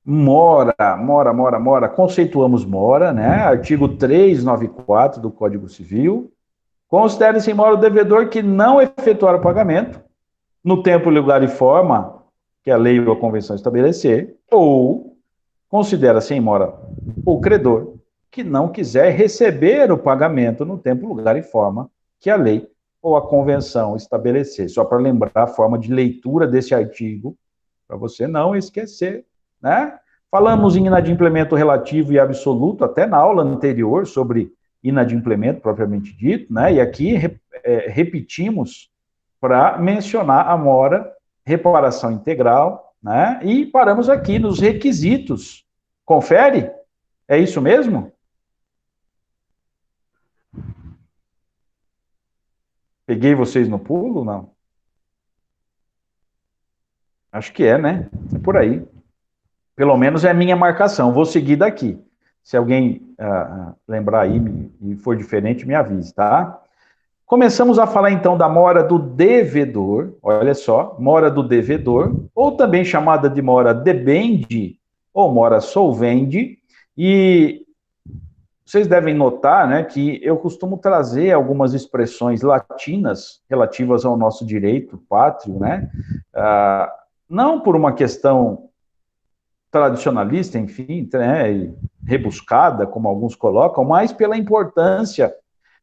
Mora. Conceituamos mora, né? Artigo 394 do Código Civil. Considere-se em mora o devedor que não efetuar o pagamento no tempo, lugar e forma que a lei ou a convenção estabelecer, ou considera-se em mora o credor que não quiser receber o pagamento no tempo, lugar e forma que a lei ou a convenção estabelecer. Só para lembrar a forma de leitura desse artigo, para você não esquecer, né? Falamos em inadimplemento relativo e absoluto, até na aula anterior, sobre inadimplemento propriamente dito, né? E aqui repetimos para mencionar a mora, reparação integral, né? E paramos aqui nos requisitos. Confere? É isso mesmo? Peguei vocês no pulo? Não. Acho que é, né? É por aí. Pelo menos é a minha marcação. Vou seguir daqui. Se alguém lembrar aí e for diferente, me avise, tá? Começamos a falar então da mora do devedor, olha só, mora do devedor, ou também chamada de mora debende, ou mora solvende, e vocês devem notar, né, que eu costumo trazer algumas expressões latinas relativas ao nosso direito pátrio, né, não por uma questão tradicionalista, enfim, né, rebuscada, como alguns colocam, mas pela importância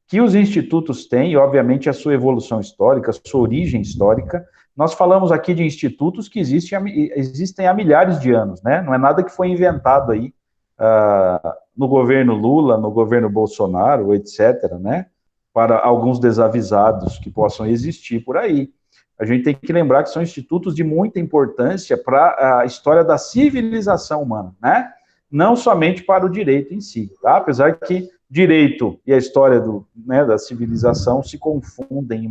que os institutos têm, e obviamente a sua evolução histórica, a sua origem histórica. Nós falamos aqui de institutos que existem há milhares de anos, né? Não é nada que foi inventado aí no governo Lula, no governo Bolsonaro, etc., né? Para alguns desavisados que possam existir por aí. A gente tem que lembrar que são institutos de muita importância para a história da civilização humana, né? Não somente para o direito em si, tá? Apesar que direito e a história da civilização se confundem em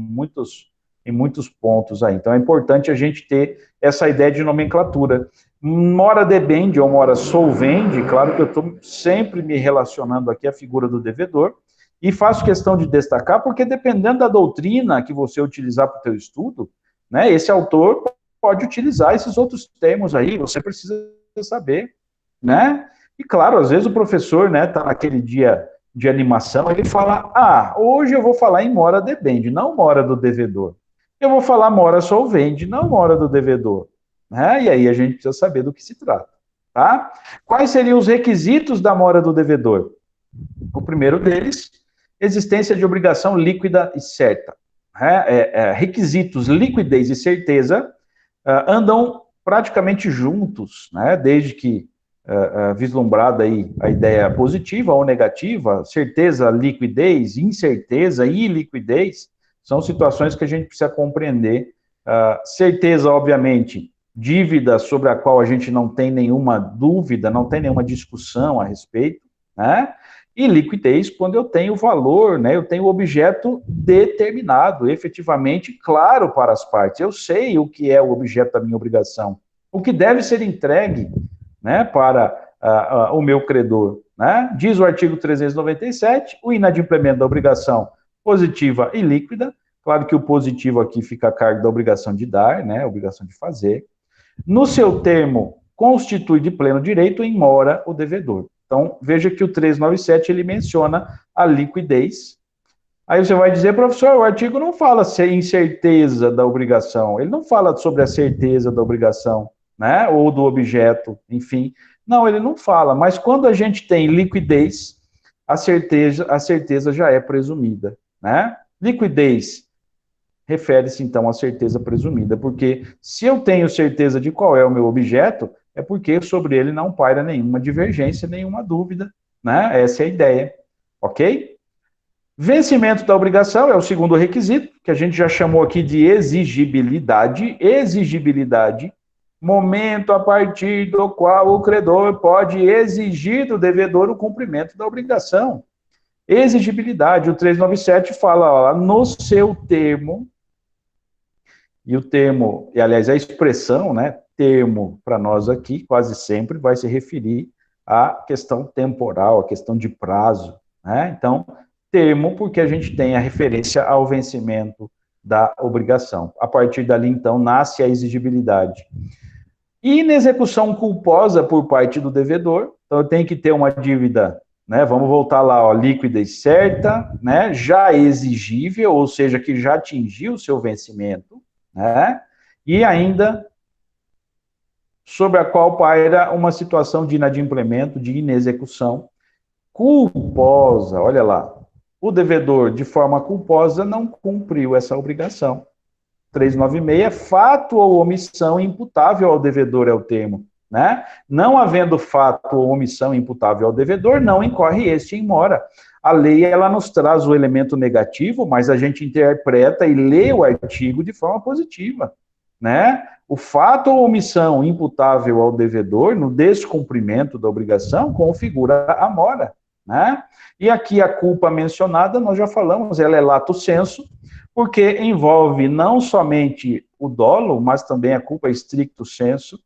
muitos pontos aí. Então é importante a gente ter essa ideia de nomenclatura. Mora debende ou mora solvende, claro que eu estou sempre me relacionando aqui à figura do devedor, e faço questão de destacar, porque dependendo da doutrina que você utilizar para o seu estudo, né, esse autor pode utilizar esses outros termos aí, você precisa saber, né? E claro, às vezes o professor, né, tá naquele dia de animação, ele fala, hoje eu vou falar em mora debende, não mora do devedor. Eu vou falar mora solvente, não mora do devedor. Né? E aí a gente precisa saber do que se trata. Tá? Quais seriam os requisitos da mora do devedor? O primeiro deles, existência de obrigação líquida e certa. Requisitos liquidez e certeza andam praticamente juntos, né? Desde que vislumbrada aí a ideia positiva ou negativa, certeza, liquidez, incerteza e iliquidez, são situações que a gente precisa compreender. Certeza, obviamente, dívida sobre a qual a gente não tem nenhuma dúvida, não tem nenhuma discussão a respeito, né? E liquidez, quando eu tenho valor, né? Eu tenho objeto determinado, efetivamente claro para as partes. Eu sei o que é o objeto da minha obrigação, o que deve ser entregue, né, para o meu credor. Né? Diz o artigo 397, o inadimplemento da obrigação positiva e líquida. Claro que o positivo aqui fica a cargo da obrigação de dar, né, a obrigação de fazer. No seu termo, constitui de pleno direito em mora o devedor. Então, veja que o 397 ele menciona a liquidez. Aí você vai dizer, professor, o artigo não fala em certeza da obrigação, ele não fala sobre a certeza da obrigação, né, ou do objeto, enfim. Não, ele não fala, mas quando a gente tem liquidez, a certeza já é presumida, né? Liquidez refere-se, então, à certeza presumida, porque se eu tenho certeza de qual é o meu objeto, é porque sobre ele não paira nenhuma divergência, nenhuma dúvida, né? Essa é a ideia, ok? Vencimento da obrigação é o segundo requisito, que a gente já chamou aqui de exigibilidade. Exigibilidade, momento a partir do qual o credor pode exigir do devedor o cumprimento da obrigação. Exigibilidade, o 397 fala, ó, no seu termo, e o termo, e aliás, a expressão, né, termo, para nós aqui, quase sempre vai se referir à questão temporal, à questão de prazo, né? Então, termo, porque a gente tem a referência ao vencimento da obrigação. A partir dali, então, nasce a exigibilidade. Inexecução culposa por parte do devedor, então eu tenho que ter uma dívida, né? Vamos voltar lá, ó, líquida e certa, né? Já exigível, ou seja, que já atingiu o seu vencimento, né? E ainda sobre a qual paira uma situação de inadimplemento, de inexecução culposa. Olha lá, o devedor, de forma culposa, não cumpriu essa obrigação. 396, fato ou omissão imputável ao devedor é o termo, né? Não havendo fato ou omissão imputável ao devedor, não incorre este em mora. A lei, ela nos traz o elemento negativo, mas a gente interpreta e lê o artigo de forma positiva, né? O fato ou omissão imputável ao devedor, no descumprimento da obrigação, configura a mora, né? E aqui a culpa mencionada, nós já falamos, ela é lato sensu, porque envolve não somente o dolo, mas também a culpa stricto sensu,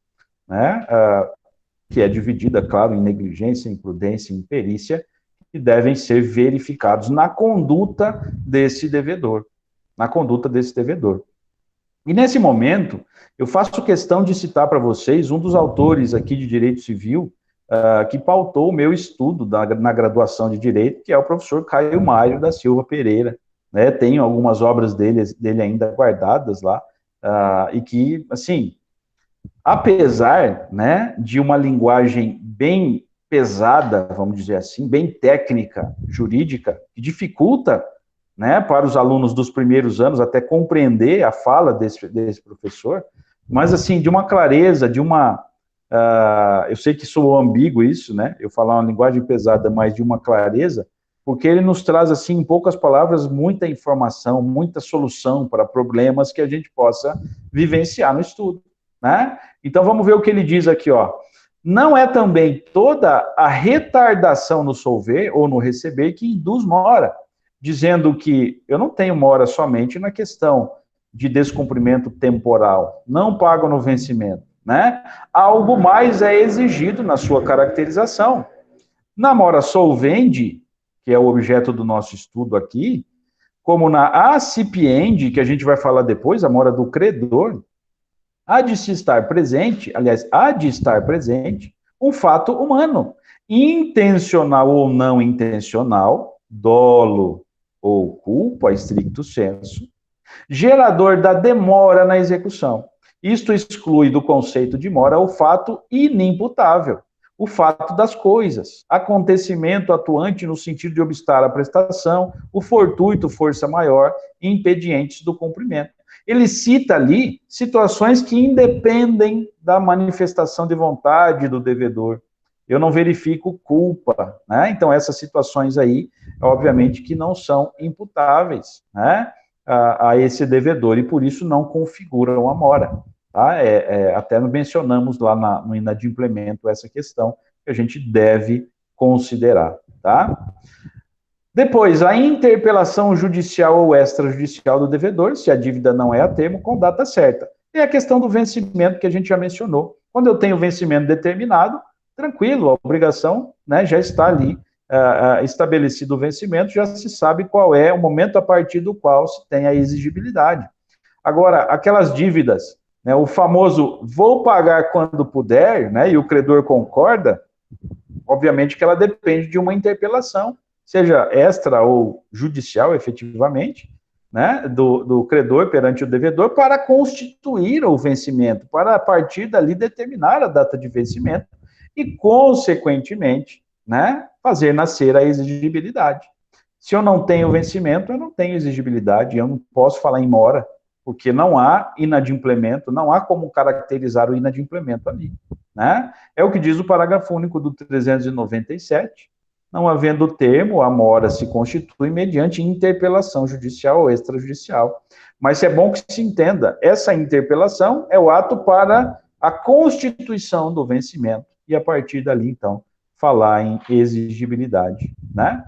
né, que é dividida, claro, em negligência, imprudência e imperícia, que devem ser verificados na conduta desse devedor, na conduta desse devedor. E nesse momento, eu faço questão de citar para vocês um dos autores aqui de Direito Civil, que pautou o meu estudo na graduação de Direito, que é o professor Caio Mário da Silva Pereira, né? Tenho algumas obras dele ainda guardadas lá, e que, assim, apesar, né, de uma linguagem bem pesada, vamos dizer assim, bem técnica, jurídica, que dificulta, né, para os alunos dos primeiros anos até compreender a fala desse professor, mas, assim, de uma clareza, de uma... eu sei que soou ambíguo isso, né, eu falar uma linguagem pesada, mas de uma clareza, porque ele nos traz, assim, em poucas palavras, muita informação, muita solução para problemas que a gente possa vivenciar no estudo, né? Então, vamos ver o que ele diz aqui, ó. Não é também toda a retardação no solver ou no receber que induz mora, dizendo que eu não tenho mora somente na questão de descumprimento temporal, não pago no vencimento, né? Algo mais é exigido na sua caracterização. Na mora solvendi, que é o objeto do nosso estudo aqui, como na acipiendi, que a gente vai falar depois, a mora do credor, há de se estar presente, aliás, há de estar presente, um fato humano, intencional ou não intencional, dolo ou culpa, stricto sensu, gerador da demora na execução. Isto exclui do conceito de mora o fato inimputável, o fato das coisas, acontecimento atuante no sentido de obstar a prestação, o fortuito, força maior, impedientes do cumprimento. Ele cita ali situações que independem da manifestação de vontade do devedor. Eu não verifico culpa, né? Então, essas situações aí, obviamente, que não são imputáveis, né, a esse devedor, e por isso não configuram a mora. Tá? Até mencionamos lá no inadimplemento essa questão que a gente deve considerar. Tá? Depois, a interpelação judicial ou extrajudicial do devedor, se a dívida não é a termo, com data certa. E a questão do vencimento que a gente já mencionou. Quando eu tenho vencimento determinado, tranquilo, a obrigação, né, já está ali estabelecido o vencimento, já se sabe qual é o momento a partir do qual se tem a exigibilidade. Agora, aquelas dívidas, né, o famoso vou pagar quando puder, né, e o credor concorda, obviamente que ela depende de uma interpelação, seja extra ou judicial, efetivamente, né, do credor perante o devedor, para constituir o vencimento, para a partir dali determinar a data de vencimento e, consequentemente, né, fazer nascer a exigibilidade. Se eu não tenho vencimento, eu não tenho exigibilidade, eu não posso falar em mora, porque não há inadimplemento, não há como caracterizar o inadimplemento ali, né? É o que diz o parágrafo único do 397, não havendo termo, a mora se constitui mediante interpelação judicial ou extrajudicial. Mas é bom que se entenda, essa interpelação é o ato para a constituição do vencimento, e a partir dali, então, falar em exigibilidade, né?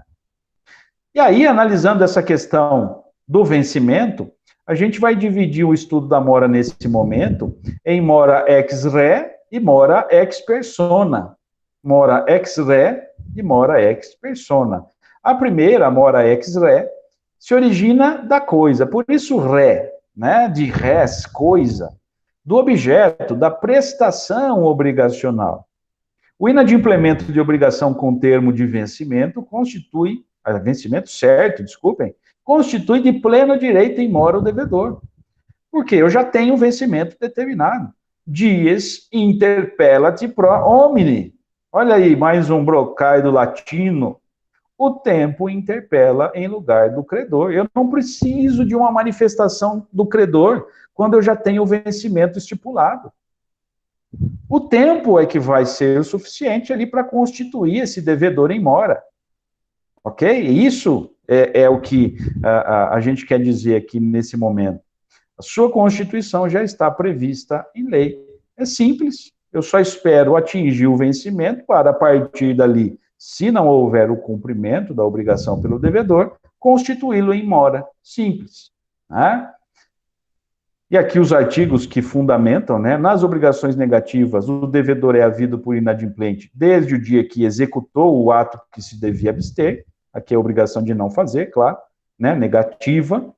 E aí, analisando essa questão do vencimento, a gente vai dividir o estudo da mora nesse momento em mora ex re e mora ex persona. Mora ex re e mora ex persona. A primeira, mora ex re, se origina da coisa, por isso re, né, de res, coisa. do objeto da prestação obrigacional. O inadimplemento de obrigação com termo de vencimento constitui, vencimento certo, desculpem, constitui de pleno direito em mora o devedor. Porque eu já tenho um vencimento determinado. Dies interpellat pro homine. Olha aí, mais um brocaido latino. O tempo interpela em lugar do credor. Eu não preciso de uma manifestação do credor quando eu já tenho o vencimento estipulado. O tempo é que vai ser o suficiente ali para constituir esse devedor em mora. Ok? Isso é o que a gente quer dizer aqui nesse momento. A sua Constituição já está prevista em lei. É simples. Eu só espero atingir o vencimento para, a partir dali, se não houver o cumprimento da obrigação pelo devedor, constituí-lo em mora. Simples. Né? E aqui os artigos que fundamentam, né? Nas obrigações negativas, o devedor é havido por inadimplente desde o dia que executou o ato que se devia abster. Aqui é a obrigação de não fazer, claro, né? Negativa.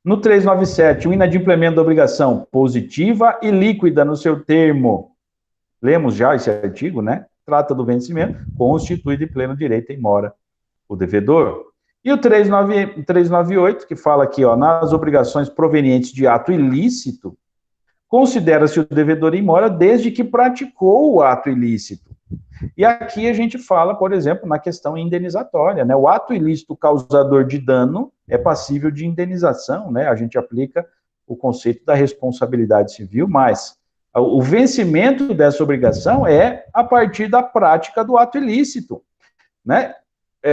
No 397, o inadimplemento da obrigação positiva e líquida no seu termo. Lemos já esse artigo, né? Trata do vencimento, constitui de pleno direito em mora o devedor. E o 398, que fala aqui, ó, nas obrigações provenientes de ato ilícito, considera-se o devedor em mora desde que praticou o ato ilícito. E aqui a gente fala, por exemplo, na questão indenizatória, né? O ato ilícito causador de dano é passível de indenização, né? A gente aplica o conceito da responsabilidade civil, mas o vencimento dessa obrigação é a partir da prática do ato ilícito, né?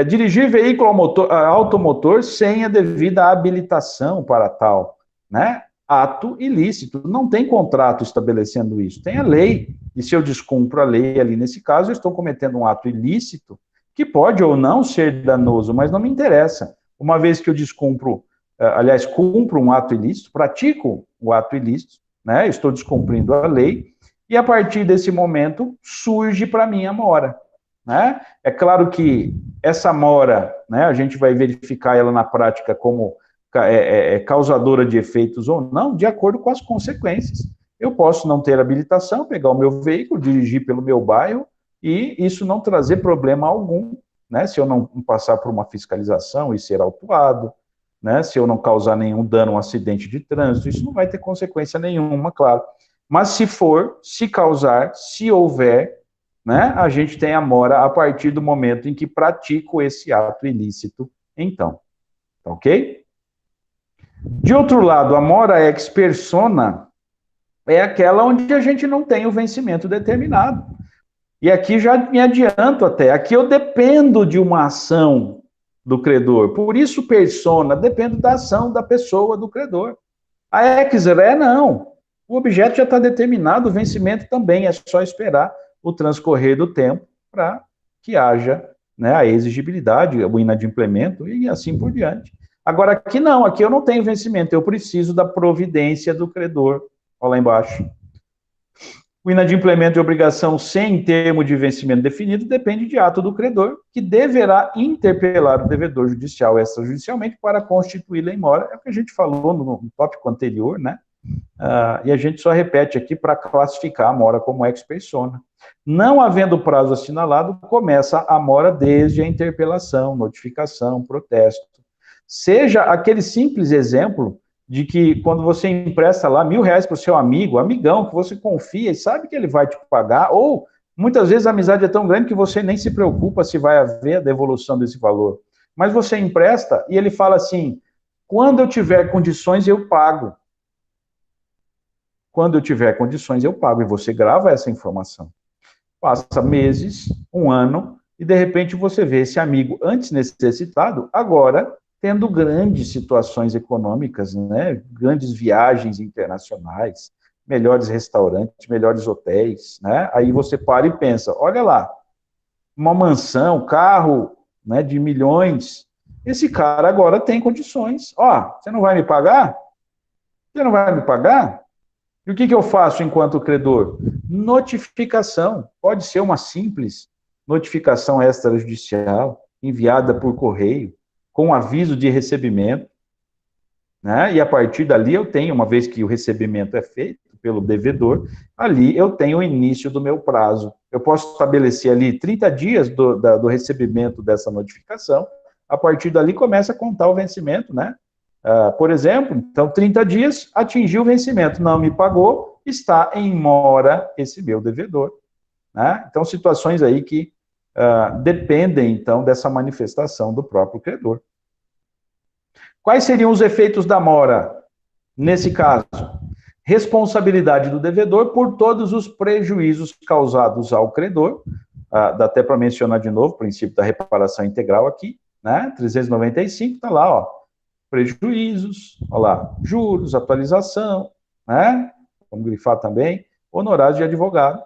Dirigir veículo automotor sem a devida habilitação para tal, né? Ato ilícito. Não tem contrato estabelecendo isso, tem a lei. E se eu descumpro a lei ali nesse caso, eu estou cometendo um ato ilícito que pode ou não ser danoso, mas não me interessa. Uma vez que eu descumpro, aliás, cumpro um ato ilícito, pratico o ato ilícito, né? Estou descumprindo a lei, e a partir desse momento surge para mim a mora, né? É claro que essa mora, né, a gente vai verificar ela na prática como causadora de efeitos ou não, de acordo com as consequências. Eu posso não ter habilitação, pegar o meu veículo, dirigir pelo meu bairro, e isso não trazer problema algum, né? Se eu não passar por uma fiscalização e ser autuado, né? Se eu não causar nenhum dano, um acidente de trânsito, isso não vai ter consequência nenhuma, claro. Mas se for, se causar, se houver, né, a gente tem a mora a partir do momento em que pratico esse ato ilícito, então. Tá ok? De outro lado, a mora ex persona é aquela onde a gente não tem o vencimento determinado. E aqui já me adianto até, aqui eu dependo de uma ação do credor. Por isso, persona, depende da ação da pessoa, do credor. A ex re, não. O objeto já está determinado, o vencimento também, é só esperar o transcorrer do tempo para que haja, né, a exigibilidade, o inadimplemento e assim por diante. Agora, aqui não, aqui eu não tenho vencimento, eu preciso da providência do credor. Olha lá embaixo. O inadimplemento de obrigação sem termo de vencimento definido depende de ato do credor, que deverá interpelar o devedor judicial extrajudicialmente para constituí-la em mora. É o que a gente falou no tópico anterior, né? E a gente só repete aqui para classificar a mora como ex persona. Não havendo prazo assinalado, começa a mora desde a interpelação, notificação, protesto. Seja aquele simples exemplo de que quando você empresta lá R$1.000 para o seu amigo, amigão, que você confia e sabe que ele vai te pagar, ou muitas vezes a amizade é tão grande que você nem se preocupa se vai haver a devolução desse valor. Mas você empresta e ele fala assim, quando eu tiver condições eu pago. Quando eu tiver condições eu pago, e você grava essa informação. Passa meses, um ano, e de repente você vê esse amigo antes necessitado, agora tendo grandes situações econômicas, né? Grandes viagens internacionais, melhores restaurantes, melhores hotéis, né? Aí você para e pensa, olha lá, uma mansão, carro, né, de milhões, esse cara agora tem condições. Ó, você não vai me pagar? Você não vai me pagar? E o que eu faço enquanto credor? Notificação. Pode ser uma simples notificação extrajudicial, enviada por correio, com aviso de recebimento, né? E a partir dali eu tenho, uma vez que o recebimento é feito, pelo devedor, ali eu tenho o início do meu prazo. Eu posso estabelecer ali 30 dias do recebimento dessa notificação, a partir dali começa a contar o vencimento, né? Por exemplo, então 30 dias, atingiu o vencimento, não me pagou, está em mora esse meu devedor. Né? Então, situações aí que dependem, então, dessa manifestação do próprio credor. Quais seriam os efeitos da mora, nesse caso? Responsabilidade do devedor por todos os prejuízos causados ao credor, dá até para mencionar de novo o princípio da reparação integral aqui, né? 395, está lá, ó, prejuízos, ó lá, juros, atualização, né? Vamos grifar também, honorários de advogado,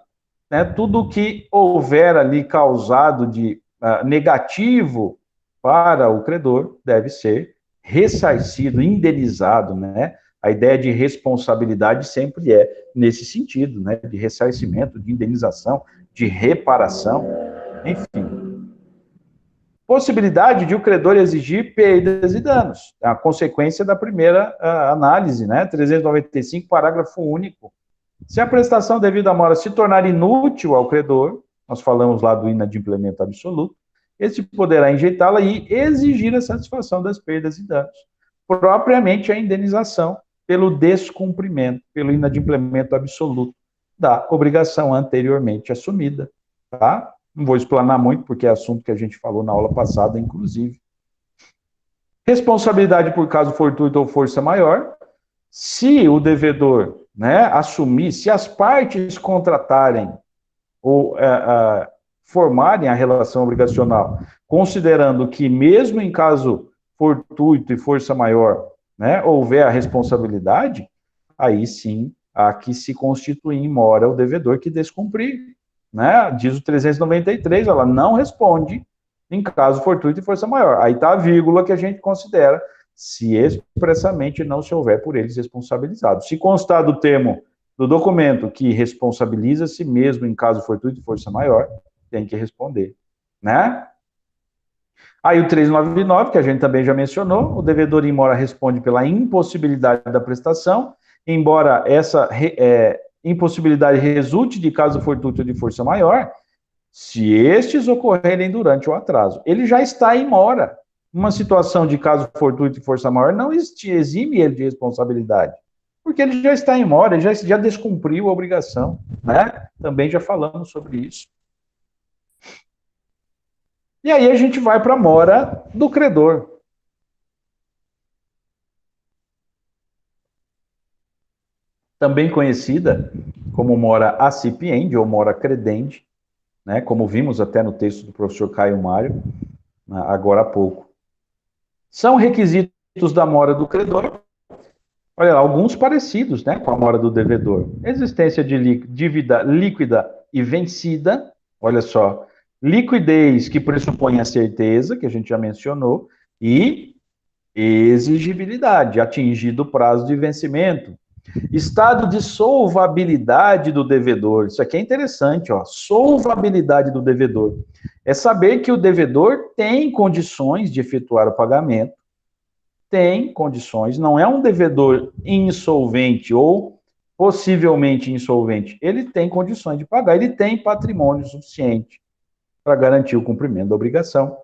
né? Tudo que houver ali causado de negativo para o credor deve ser ressarcido, indenizado, né? A ideia de responsabilidade sempre é nesse sentido, né? De ressarcimento, de indenização, de reparação, enfim. Possibilidade de o credor exigir perdas e danos, a consequência da primeira análise, né? 395, parágrafo único. Se a prestação devida à mora se tornar inútil ao credor, nós falamos lá do inadimplemento absoluto, este poderá injetá-la e exigir a satisfação das perdas e danos, propriamente a indenização pelo descumprimento, pelo inadimplemento absoluto da obrigação anteriormente assumida, tá? Não vou explanar muito, porque é assunto que a gente falou na aula passada, inclusive. Responsabilidade por caso fortuito ou força maior. Se o devedor, né, assumir, se as partes contratarem ou formarem a relação obrigacional, considerando que mesmo em caso fortuito e força maior, né, houver a responsabilidade, aí sim há que se constituir em mora o devedor que descumprir. Né? Diz o 393, ela não responde em caso fortuito e força maior. Aí está a vírgula que a gente considera se expressamente não se houver por eles responsabilizado. Se constar do termo do documento que responsabiliza-se mesmo em caso fortuito e força maior, tem que responder. Né? Aí o 399, que a gente também já mencionou, o devedor em mora responde pela impossibilidade da prestação, embora essa impossibilidade resulte de caso fortuito ou de força maior, se estes ocorrerem durante o atraso. Ele já está em mora. Uma situação de caso fortuito e força maior não exime ele de responsabilidade, porque ele já está em mora, ele já descumpriu a obrigação. Né? Também já falamos sobre isso. E aí a gente vai para a mora do credor. Também conhecida como mora acipiendi ou mora credendi, né, como vimos até no texto do professor Caio Mário, agora há pouco. São requisitos da mora do credor, olha lá, alguns parecidos, né, com a mora do devedor. Existência de dívida líquida e vencida, olha só, liquidez que pressupõe a certeza, que a gente já mencionou, e exigibilidade, atingido o prazo de vencimento. Estado de solvabilidade do devedor. Isso aqui é interessante, ó. Solvabilidade do devedor. É saber que o devedor tem condições de efetuar o pagamento. Tem condições. Não é um devedor insolvente ou possivelmente insolvente. Ele tem condições de pagar. Ele tem patrimônio suficiente para garantir o cumprimento da obrigação.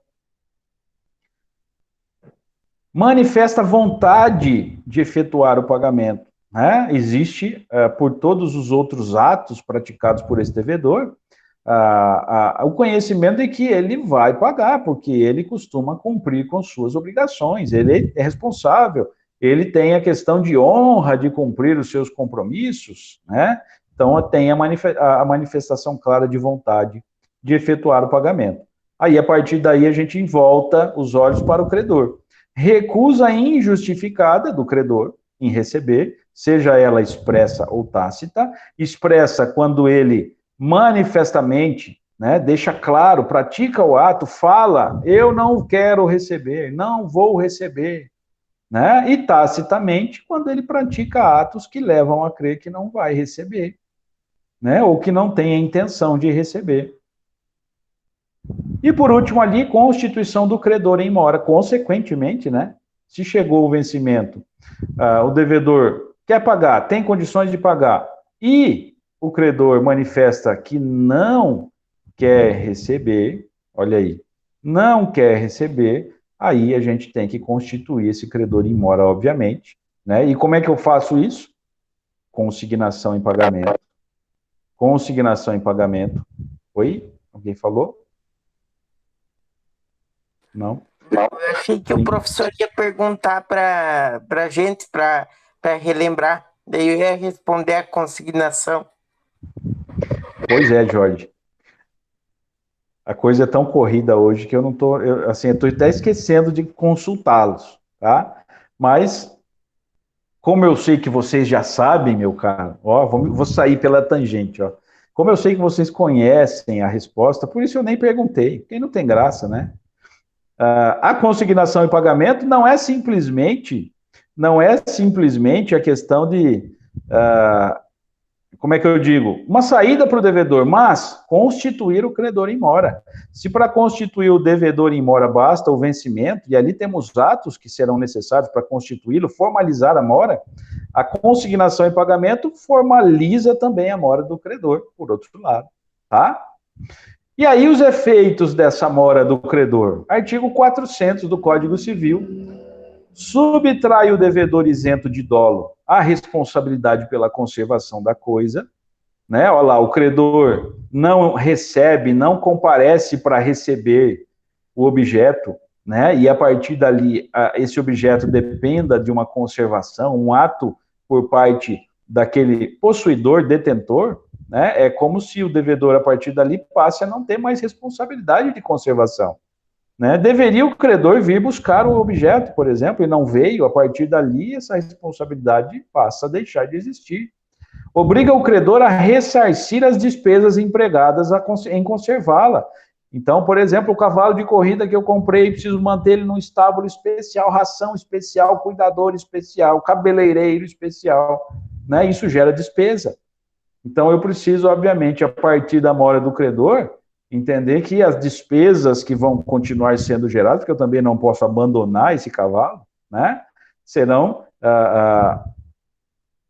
Manifesta vontade de efetuar o pagamento. Né? Existe, por todos os outros atos praticados por esse devedor, o conhecimento de que ele vai pagar, porque ele costuma cumprir com suas obrigações, ele é responsável, ele tem a questão de honra de cumprir os seus compromissos, né? Então tem a manifestação clara de vontade de efetuar o pagamento. Aí, a partir daí, a gente volta os olhos para o credor. Recusa injustificada do credor em receber, seja ela expressa ou tácita, expressa quando ele manifestamente, né, deixa claro, pratica o ato, fala, eu não quero receber, não vou receber, né, e tacitamente, quando ele pratica atos que levam a crer que não vai receber, né, ou que não tem a intenção de receber. E por último ali, constituição do credor em mora, consequentemente, né, se chegou o vencimento, o devedor quer pagar, tem condições de pagar, e o credor manifesta que não quer receber, olha aí, não quer receber, aí a gente tem que constituir esse credor em mora, obviamente, né? E como é que eu faço isso? Consignação em pagamento. Consignação em pagamento. Oi? Alguém falou? Não? Não, eu achei que o Sim. professor ia perguntar para a gente, para relembrar. Daí eu ia responder a consignação. Pois é, Jorge. A coisa é tão corrida hoje que eu não tô, assim, eu tô até esquecendo de consultá-los, tá? Mas como eu sei que vocês já sabem, meu caro, ó, vou sair pela tangente, ó. Como eu sei que vocês conhecem a resposta, por isso eu nem perguntei, porque não tem graça, né? A consignação e pagamento não é simplesmente a questão de, como é que eu digo? Uma saída para o devedor, mas constituir o credor em mora. Se para constituir o devedor em mora basta o vencimento, e ali temos atos que serão necessários para constituí-lo, formalizar a mora, a consignação em pagamento formaliza também a mora do credor, por outro lado, tá? E aí os efeitos dessa mora do credor? Artigo 400 do Código Civil subtrai o devedor isento de dolo a responsabilidade pela conservação da coisa, né? Olha lá, o credor não recebe, não comparece para receber o objeto, né? E a partir dali, esse objeto dependa de uma conservação, um ato por parte daquele possuidor, detentor, né? É como se o devedor, a partir dali, passe a não ter mais responsabilidade de conservação. Né? Deveria o credor vir buscar o objeto, por exemplo, e não veio, a partir dali, essa responsabilidade passa a deixar de existir. Obriga o credor a ressarcir as despesas empregadas em conservá-la. Então, por exemplo, o cavalo de corrida que eu comprei, preciso manter ele num estábulo especial, ração especial, cuidador especial, cabeleireiro especial. Né? Isso gera despesa. Então, eu preciso, obviamente, a partir da mora do credor, entender que as despesas que vão continuar sendo geradas, porque eu também não posso abandonar esse cavalo, né? Serão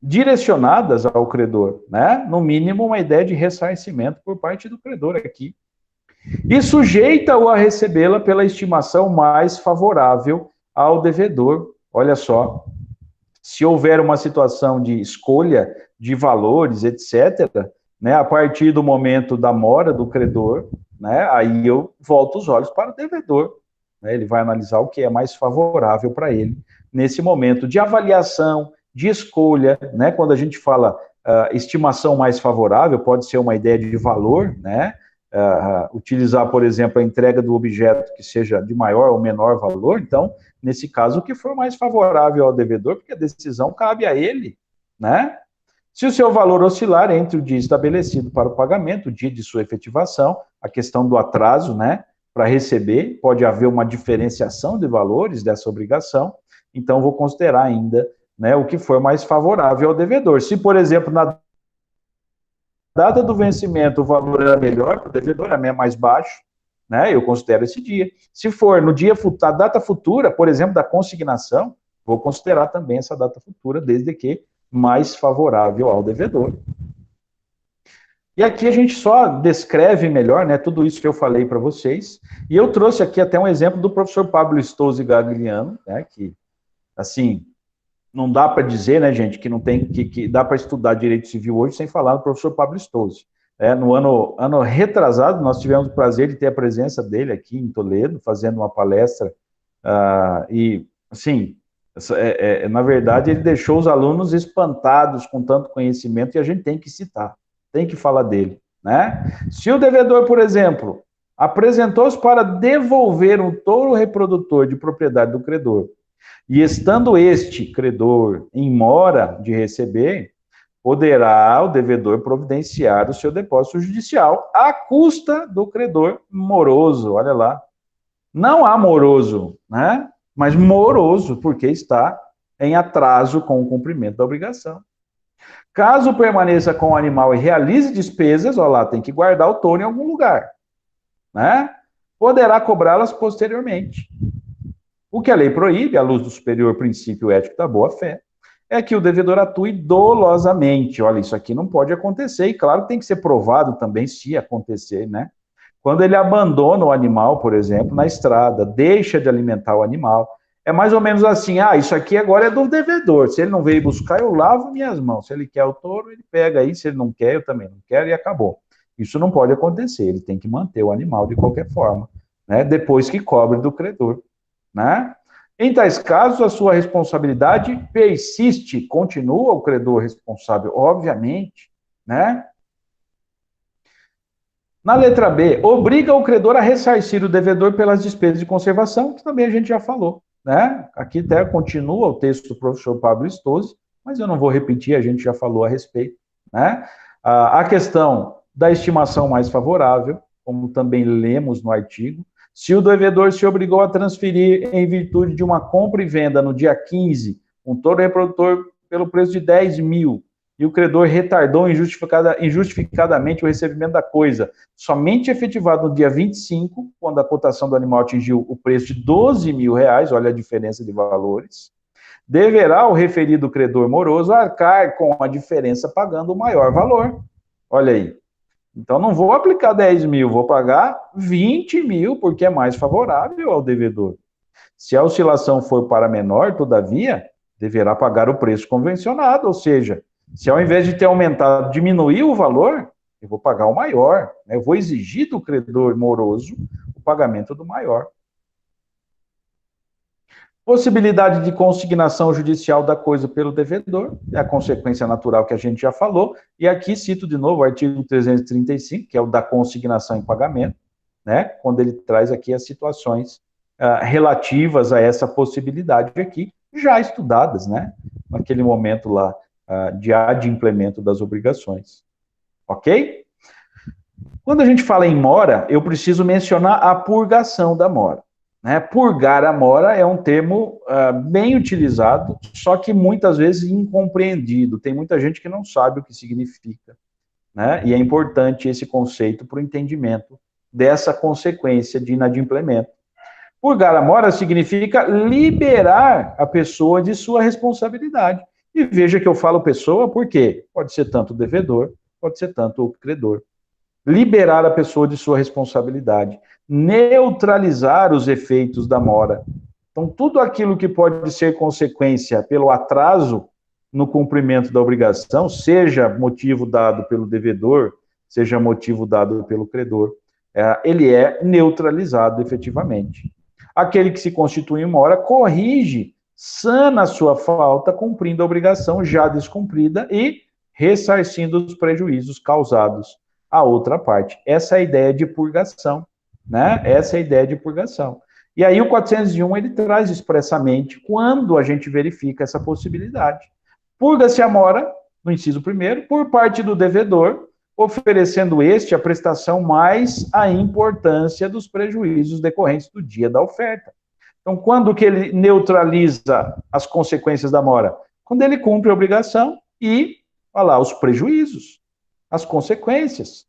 direcionadas ao credor, né? No mínimo, uma ideia de ressarcimento por parte do credor aqui. E sujeita-o a recebê-la pela estimação mais favorável ao devedor. Olha só, se houver uma situação de escolha de valores, etc., né, a partir do momento da mora do credor, né, aí eu volto os olhos para o devedor. Né, ele vai analisar o que é mais favorável para ele nesse momento de avaliação, de escolha. Né, quando a gente fala estimação mais favorável, pode ser uma ideia de valor, né? Utilizar, por exemplo, a entrega do objeto que seja de maior ou menor valor. Então, nesse caso, o que for mais favorável ao devedor, porque a decisão cabe a ele, né? Se o seu valor oscilar entre o dia estabelecido para o pagamento, o dia de sua efetivação, a questão do atraso, né, para receber, pode haver uma diferenciação de valores dessa obrigação, então vou considerar ainda, né, o que for mais favorável ao devedor. Se, por exemplo, na data do vencimento o valor era melhor para o devedor, é mais baixo, né? Eu considero esse dia. Se for no dia, a data futura, por exemplo, da consignação, vou considerar também essa data futura, desde que mais favorável ao devedor. E aqui a gente só descreve melhor, né, tudo isso que eu falei para vocês. E eu trouxe aqui até um exemplo do professor Pablo Stozzi Gagliano, né, que, assim, não dá para dizer, né, gente, que não tem que dá para estudar direito civil hoje sem falar do professor Pablo Stozzi. No ano retrasado, nós tivemos o prazer de ter a presença dele aqui em Toledo, fazendo uma palestra, e, assim, na verdade, ele deixou os alunos espantados com tanto conhecimento, e a gente tem que citar, tem que falar dele, né? Se o devedor, por exemplo, apresentou-se para devolver um touro reprodutor de propriedade do credor, e estando este credor em mora de receber, poderá o devedor providenciar o seu depósito judicial à custa do credor moroso. Olha lá. Não há moroso, né? Mas moroso, porque está em atraso com o cumprimento da obrigação. Caso permaneça com o animal e realize despesas, olha lá, tem que guardar o touro em algum lugar, né? Poderá cobrá-las posteriormente. O que a lei proíbe, à luz do superior princípio ético da boa-fé, é que o devedor atue dolosamente. Olha, isso aqui não pode acontecer, e claro que tem que ser provado também se acontecer, né? Quando ele abandona o animal, por exemplo, na estrada, deixa de alimentar o animal, é mais ou menos assim, isso aqui agora é do devedor, se ele não veio buscar, eu lavo minhas mãos, se ele quer o touro, ele pega aí, se ele não quer, eu também não quero, e acabou. Isso não pode acontecer, ele tem que manter o animal de qualquer forma, né? Depois que cobre do credor, né? Em tais casos, a sua responsabilidade persiste, continua o credor responsável, obviamente, né? Na letra B, obriga o credor a ressarcir o devedor pelas despesas de conservação, que também a gente já falou, né? Aqui até continua o texto do professor Pablo Stozzi, mas eu não vou repetir, a gente já falou a respeito, né? A questão da estimação mais favorável, como também lemos no artigo, se o devedor se obrigou a transferir em virtude de uma compra e venda no dia 15, um touro reprodutor pelo preço de 10 mil, e o credor retardou injustificadamente o recebimento da coisa, somente efetivado no dia 25, quando a cotação do animal atingiu o preço de 12 mil reais, olha a diferença de valores, deverá o referido credor moroso arcar com a diferença pagando o maior valor. Olha aí. Então, não vou aplicar 10 mil, vou pagar 20 mil, porque é mais favorável ao devedor. Se a oscilação for para menor, todavia, deverá pagar o preço convencionado, ou seja, se ao invés de ter aumentado, diminuir o valor, eu vou pagar o maior, né? Eu vou exigir do credor moroso o pagamento do maior. Possibilidade de consignação judicial da coisa pelo devedor, é a consequência natural que a gente já falou, e aqui cito de novo o artigo 335, que é o da consignação em pagamento, né? Quando ele traz aqui as situações relativas a essa possibilidade aqui, já estudadas, né? Naquele momento lá, de adimplemento das obrigações. Ok? Quando a gente fala em mora, eu preciso mencionar a purgação da mora. Né? Purgar a mora é um termo bem utilizado, só que muitas vezes incompreendido. Tem muita gente que não sabe o que significa. Né? E é importante esse conceito para o entendimento dessa consequência de inadimplemento. Purgar a mora significa liberar a pessoa de sua responsabilidade. E veja que eu falo pessoa porque pode ser tanto o devedor, pode ser tanto o credor. Liberar a pessoa de sua responsabilidade. Neutralizar os efeitos da mora. Então, tudo aquilo que pode ser consequência pelo atraso no cumprimento da obrigação, seja motivo dado pelo devedor, seja motivo dado pelo credor, ele é neutralizado efetivamente. Aquele que se constitui em mora corrige, sana a sua falta, cumprindo a obrigação já descumprida e ressarcindo os prejuízos causados à outra parte. Essa é a ideia de purgação, né? Essa é a ideia de purgação. E aí o 401, ele traz expressamente quando a gente verifica essa possibilidade. Purga-se a mora, no inciso 1º, por parte do devedor, oferecendo este a prestação mais a importância dos prejuízos decorrentes do dia da oferta. Então, quando que ele neutraliza as consequências da mora? Quando ele cumpre a obrigação e, olha lá, os prejuízos, as consequências,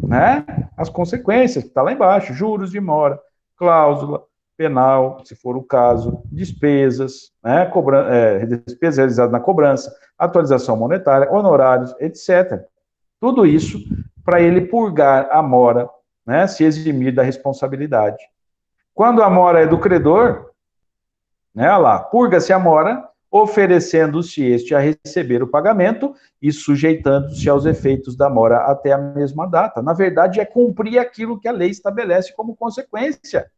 né? As consequências, que está lá embaixo, juros de mora, cláusula penal, se for o caso, despesas, né? Despesas realizadas na cobrança, atualização monetária, honorários, etc. Tudo isso para ele purgar a mora, né? Se eximir da responsabilidade. Quando a mora é do credor, né, olha lá, purga-se a mora, oferecendo-se este a receber o pagamento e sujeitando-se aos efeitos da mora até a mesma data. Na verdade, é cumprir aquilo que a lei estabelece como consequência.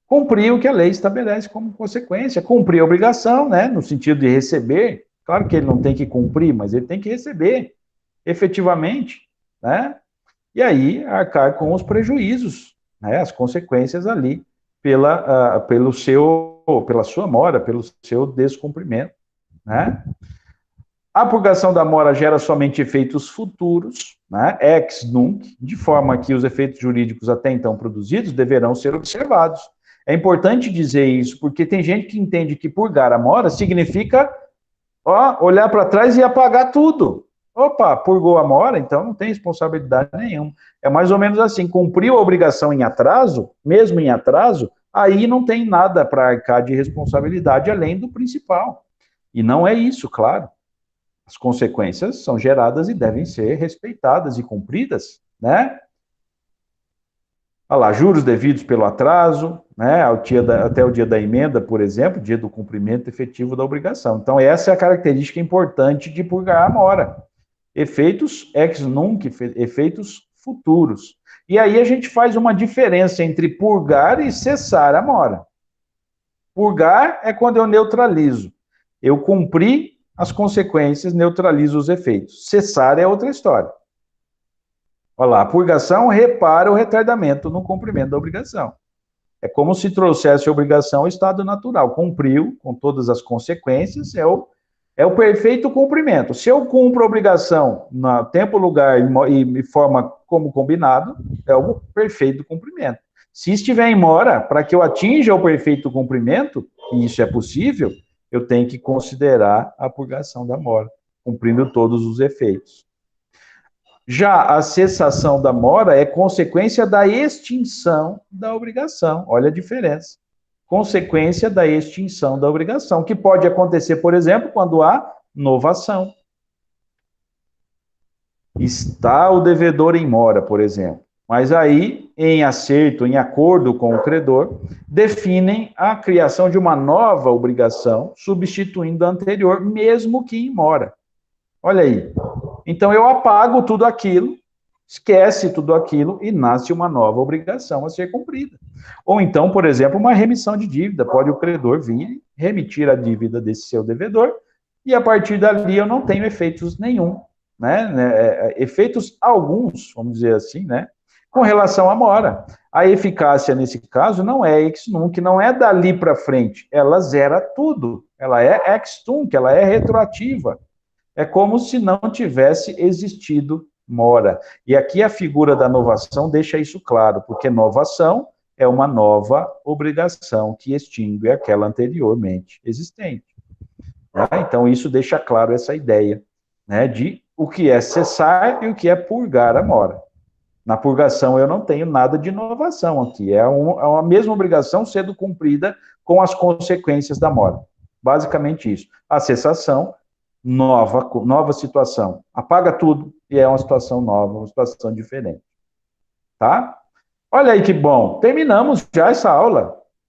Cumprir o que a lei estabelece como consequência. Cumprir a obrigação, né, no sentido de receber. Claro que ele não tem que cumprir, mas ele tem que receber, efetivamente, né? E aí arcar com os prejuízos, né, as consequências ali pela sua mora, pelo seu descumprimento, né? A purgação da mora gera somente efeitos futuros, né, ex nunc, de forma que os efeitos jurídicos até então produzidos deverão ser observados. É importante dizer isso, porque tem gente que entende que purgar a mora significa olhar para trás e apagar tudo. Opa, purgou a mora, então não tem responsabilidade nenhuma. É mais ou menos assim, cumpriu a obrigação em atraso, mesmo em atraso, aí não tem nada para arcar de responsabilidade além do principal, E não é isso, claro. As consequências são geradas e devem ser respeitadas e cumpridas, né? Olha lá, juros devidos pelo atraso, né? Até o dia da emenda, por exemplo, dia do cumprimento efetivo da obrigação. Então, essa é a característica importante de purgar a mora. Efeitos ex nunc, efeitos futuros. E aí a gente faz uma diferença entre purgar e cessar a mora. Purgar é quando eu neutralizo. Eu cumpri as consequências, neutralizo os efeitos. Cessar é outra história. Olha lá, a purgação repara o retardamento no cumprimento da obrigação. É como se trouxesse a obrigação ao estado natural. Cumpriu com todas as consequências, é o perfeito cumprimento. Se eu cumpro a obrigação no tempo, lugar e forma como combinado, é o perfeito cumprimento. Se estiver em mora, para que eu atinja o perfeito cumprimento, e isso é possível, eu tenho que considerar a purgação da mora, cumprindo todos os efeitos. Já a cessação da mora é consequência da extinção da obrigação. Olha a diferença. Consequência da extinção da obrigação, que pode acontecer, por exemplo, quando há novação. Está o devedor em mora, por exemplo. Mas aí, em acerto, em acordo com o credor, definem a criação de uma nova obrigação, substituindo a anterior, mesmo que em mora. Olha aí. Então, eu apago tudo aquilo, esquece tudo aquilo e nasce uma nova obrigação a ser cumprida. Ou então, por exemplo, uma remissão de dívida. Pode o credor vir remitir a dívida desse seu devedor e, a partir dali, eu não tenho efeitos nenhum, né? Efeitos alguns, vamos dizer assim, né? Com relação à mora. A eficácia, nesse caso, não é ex nunc, não é dali para frente. Ela zera tudo. Ela é ex tunc, ela é retroativa. É como se não tivesse existido mora. E aqui a figura da novação deixa isso claro, porque novação é uma nova obrigação que extingue aquela anteriormente existente. Tá? Então, isso deixa claro essa ideia, né, de o que é cessar e o que é purgar a mora. Na purgação, eu não tenho nada de inovação aqui. É a mesma obrigação sendo cumprida com as consequências da mora. Basicamente isso. A cessação, nova situação. Apaga tudo e é uma situação nova, uma situação diferente. Tá? Olha aí que bom. Terminamos já essa aula.